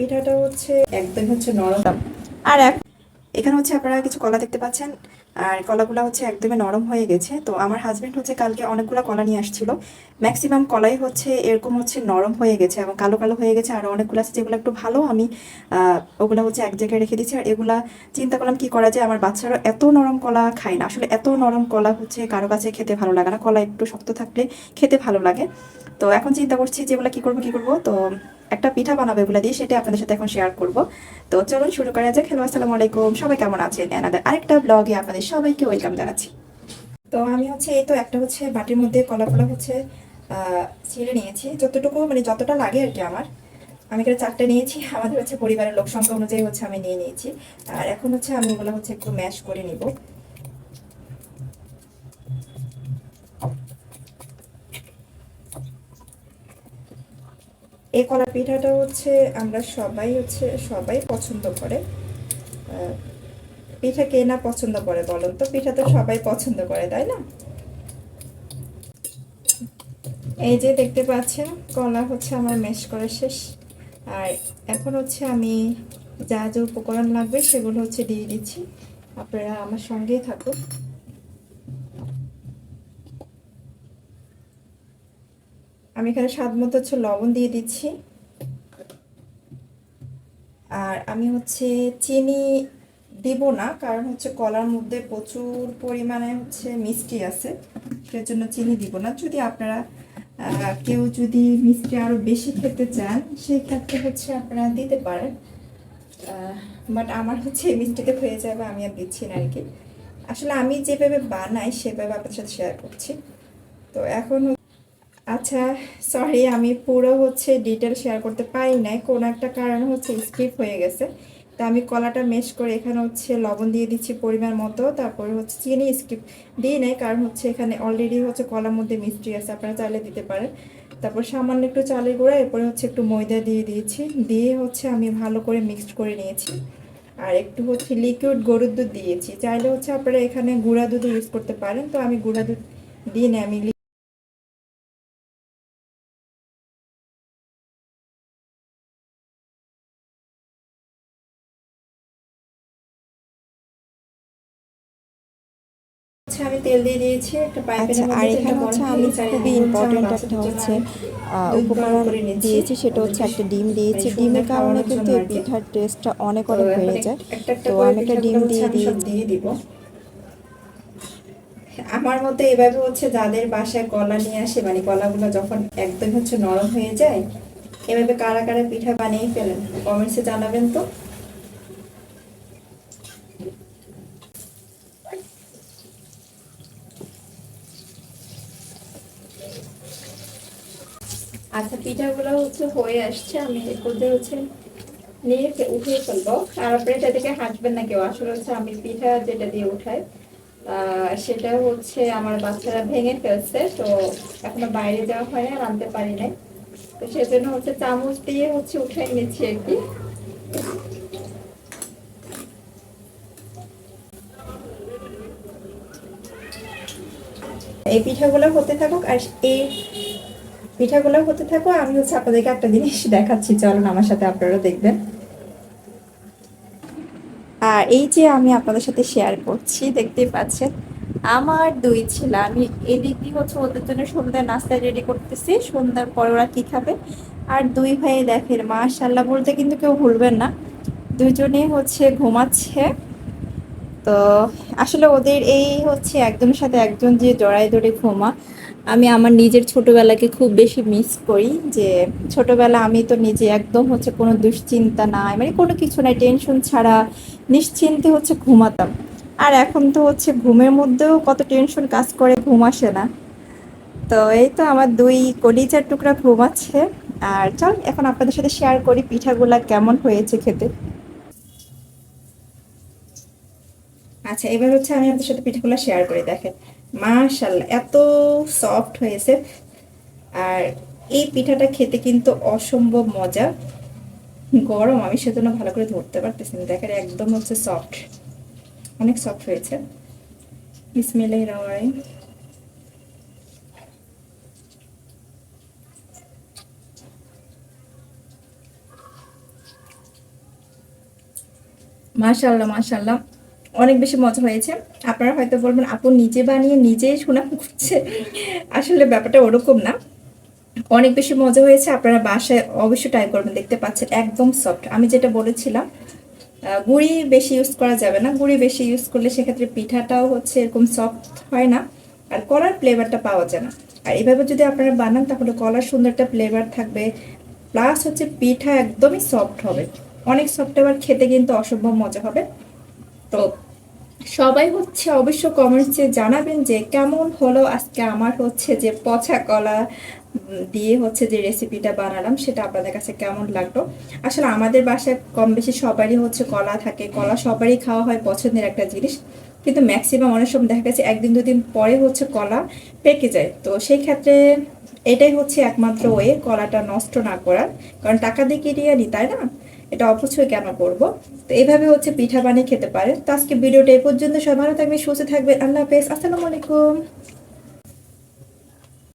পিঠাটা হচ্ছে একদম হচ্ছে নরম। আর এখানে হচ্ছে আপনারা কিছু কলা দেখতে পাচ্ছেন, আর কলাগুলো হচ্ছে একদমই নরম হয়ে গেছে। তো আমার হাজবেন্ড হচ্ছে কালকে অনেকগুলো কলা নিয়ে আসছিল, ম্যাক্সিমাম কলাই হচ্ছে এরকম হচ্ছে নরম হয়ে গেছে এবং কালো কালো হয়ে গেছে। আর অনেকগুলো আছে যেগুলো একটু ভালো, আমি ওগুলো হচ্ছে এক জায়গায় রেখে দিচ্ছি। আর এগুলা চিন্তা করলাম কি করা যায়, আমার বাচ্চারা এত নরম কলা খায় না, আসলে এত নরম কলা হচ্ছে কারো কাছে খেতে ভালো লাগে না, কলা একটু শক্ত থাকলে খেতে ভালো লাগে। তো এখন চিন্তা করছি যে এগুলা কি করবো। তো একটা পিঠা বানাবো এগুলা দিয়ে, সেটা আপনাদের সাথে এখন শেয়ার করব। তো চলুন শুরু করা যাক। হ্যালো, আসসালামু আলাইকুম, সবাই কেমন আছেন? আমাদের আরেকটা ব্লগে আপনাদের সবাইকে ওয়েলকাম জানাচ্ছি। তো আমি হচ্ছে এই তো একটা হচ্ছে বাটির মধ্যে কলাগুলো হচ্ছে ছিলে নিয়েছি, যতটুকু মানে যতটা লাগে আর কি। আমি এখানে 4টে নিয়েছি, আমাদের হচ্ছে পরিবারের লোক সংখ্যা অনুযায়ী হচ্ছে আমি নিয়ে নিয়েছি। আর এখন হচ্ছে আমি এগুলো হচ্ছে একটু ম্যাশ করে নিব। এই কলা পিঠাটা হচ্ছে আমরা সবাই পছন্দ করে। পিঠা কে না পছন্দ করে বলুন তো, পিঠা তো সবাই পছন্দ করে, তাই না? এই যে দেখতে পাচ্ছেন কলা হচ্ছে আমার ম্যাশ করা শেষ। আর এখন হচ্ছে আমি যা যা উপকরণ লাগবে সেগুলো হচ্ছে দিয়ে দিচ্ছি, আপনারা আমার সঙ্গেই থাকুন। আমি এখানে স্বাদ মতো হচ্ছে লবণ দিয়ে দিচ্ছি। আর আমি হচ্ছে চিনি দিব না, কারণ হচ্ছে কলার মধ্যে প্রচুর পরিমাণে হচ্ছে মিষ্টি আছে, সেজন্য চিনি দিব না। যদি আপনারা কেউ যদি মিষ্টি আরো বেশি খেতে চান সেই ক্ষেত্রে হচ্ছে আপনারা দিতে পারেন, বাট আমার হচ্ছে এই মিষ্টিতে হয়ে যাবে, আমি আর দিচ্ছি না আর কি। আসলে আমি যেভাবে বানাই সেভাবে আপনার সাথে শেয়ার করছি। তো এখন আচ্ছা, সরি, আমি পুরো হচ্ছে ডিটেল শেয়ার করতে পারি নাই, কোনো একটা কারণে হচ্ছে স্কিপ হয়ে গেছে। তা আমি কলাটা মেশ করে এখানে হচ্ছে লবণ দিয়ে দিচ্ছি পরিমাণ মতো, তারপরে হচ্ছে চিনি স্কিপ দিই নাই, কারণ হচ্ছে এখানে অলরেডি হচ্ছে কলার মধ্যে মিষ্টি আছে, আপনারা চাইলে দিতে পারেন। তারপর সামান্য একটু চালের গুঁড়া, এরপরে হচ্ছে একটু ময়দা দিয়ে দিয়েছি, দিয়ে হচ্ছে আমি ভালো করে মিক্সড করে নিয়েছি। আর একটু হচ্ছে লিকুইড গরুর দুধ দিয়েছি, চাইলে হচ্ছে আপনারা এখানে গুঁড়া দুধ ইউজ করতে পারেন, তো আমি গুঁড়া দুধ দিয়ে নিই। আমি আমি তেল দিয়ে দিয়েছি একটা পাইপের আচ্ছা, আর মধ্যে, তেলটা এখানে গরম হচ্ছে হয়ে আমি গেছে। আর খুবই এখন হচ্ছে আমার ইম্পর্ট্যান্ট একটা বাচ্চাদের জন্য হচ্ছে আমি দুধ গরম উপকরণ করে নিচ্ছি দিয়েছি, সেটা হচ্ছে ওদেরকে একটা ডিম দিয়েছি। সন্ধ্যা ডিমের কারণে খাওয়ানোর কিন্তু জন্য এই আর কি। পিঠার টেস্টটা অনেক তো অনেক এখন বেড়ে যায়। একটা একটা তো করে আমি একটা পিঠাগুলো ডিম হচ্ছে দিয়ে আমি সব দিয়েছি। দিয়ে দিব। আমার মতে এভাবে হচ্ছে যাদের বাসায় কলা নিয়ে আসে, মানে কলাগুলো যখন একদম হচ্ছে নরম হয়ে যায়, এভাবে কারা কারা পিঠা বানিয়ে ফেলেন কমেন্টসে জানাবেন তো। আচ্ছা, পিঠাগুলো হচ্ছে হয়ে আসছে, আমি এরপরে হচ্ছে নিয়ে উঠিয়ে ফেলবো। আর আপনি এটা থেকে হাঁটবেন না কেউ, আসলে হচ্ছে আমি পিঠা যেটা দিয়ে উঠাই সেটা হচ্ছে আমার বাচ্চারা ভেঙে ফেলছে, তো এখনো বাইরে যাওয়া হয় আর আনতে পারি নাই, তো সেজন্য হচ্ছে চামচ দিয়ে হচ্ছে উঠাই নিচ্ছি আর কি। এই পিঠাগুলো হতে থাকুক, আর এই পিঠাগুলো হতে থাকুক, আমি হচ্ছে আপনাদেরকে একটা জিনিস দেখাচ্ছি, চলুন আমার সাথে আপনারা দেখবেন। আর এই যে আমি আপনাদের সাথে শেয়ার করছি, দেখতেই পাচ্ছেন আমার দুই ছেলে, আমি এদিক দিয়ে হচ্ছে ওদের জন্য সন্ধ্যার নাস্তা রেডি করতেছি, সন্ধ্যার পরে ওরা কি খাবে। আর দুই ভাই দেখেন, মাশাআল্লাহ বলতে কিন্তু কেউ ভুলবেন না, দুইজনেই হচ্ছে ঘুমাচ্ছে। তো আসলে ওদের এই হচ্ছে একজনের সাথে একজন যে জড়াই ধরে ঘুমা, আমি আমার নিজের ছোটবেলাকে খুব বেশি মিস করি। যে ছোটবেলা আমি তো নিজে একদম হচ্ছে কোনো দুশ্চিন্তা নাই, মানে কোনো কিছু নাই, টেনশন ছাড়া নিশ্চিন্তে হচ্ছে ঘুমাতাম। আর এখন তো হচ্ছে ঘুমের মধ্যেও কত টেনশন কাজ করে, ঘুম আসে না। তো এই তো আমার দুই কলিজার টুকরা ঘুমাচ্ছে। আর চল এখন আপনাদের সাথে শেয়ার করি পিঠাগুলা কেমন হয়েছে খেতে। আচ্ছা, এবার হচ্ছে আমি আপনাদের সাথে পিঠাগুলো শেয়ার করে দেখেন, মাশাআল্লাহ এত সফট হয়েছে। আর এই পিঠাটা খেতে কিন্তু অসম্ভব মজা। গরম, আমি সেজন্য ভালো করে ধরতে পারতেছি না, দেখেন একদম হচ্ছে সফট, অনেক সফট হয়েছে। বিসমিল্লাহির রহমানির রহিম। মাশাআল্লাহ মাশাআল্লাহ, অনেক বেশি মজা হয়েছে। আপনারা হয়তো বলবেন আপু নিজে বানিয়ে নিজেই সুনাম করছে, আসলে ব্যাপারটা ওরকম না, অনেক বেশি মজা হয়েছে। আপনারা বাসায় অবশ্যই ট্রাই করবেন, দেখতে পাচ্ছেন একদম সফট। আমি যেটা বলেছিলাম গুঁড়ি বেশি ইউজ করা যাবে না, গুঁড়ি বেশি ইউজ করলে সেক্ষেত্রে পিঠাটাও হচ্ছে এরকম সফট হয় না, আর কলার ফ্লেভারটা পাওয়া যায় না। আর এভাবে যদি আপনারা বানান তাহলে কলার সুন্দর একটা ফ্লেভার থাকবে, প্লাস হচ্ছে পিঠা একদমই সফট হবে, অনেক সফট, আবার খেতে কিন্তু অসম্ভব মজা হবে। তো সবাই হচ্ছে অবশ্য কমেন্টসে জানাবেন যে কেমন হলো আজকে আমার হচ্ছে যে পচা কলা দিয়ে হচ্ছে যে রেসিপিটা বানালাম, সেটা আপনাদের কাছে কেমন লাগলো। আসলে আমাদের বাসায় কম বেশি সবারই হচ্ছে কলা থাকে, কলা সবারই খাওয়া হয়, পছন্দের একটা জিনিস। কিন্তু ম্যাক্সিমাম অনেক সময় দেখা গেছে একদিন দুদিন পরে হচ্ছে কলা পেকে যায়, তো সেই ক্ষেত্রে এটাই হচ্ছে একমাত্র ওয়ে কলাটা নষ্ট না করার, কারণ টাকা দিয়ে কিনে আনি তাই না, এটা অপচয় কেন করব। তো এইভাবে হচ্ছে পিঠা বানিয়ে খেতে পারেন। তো আজকে ভিডিওটা এই পর্যন্ত, সবাই ভালো থাকবে, সুস্থ থাকবে, আল্লাহ হাফেজ, আসসালামু আলাইকুম।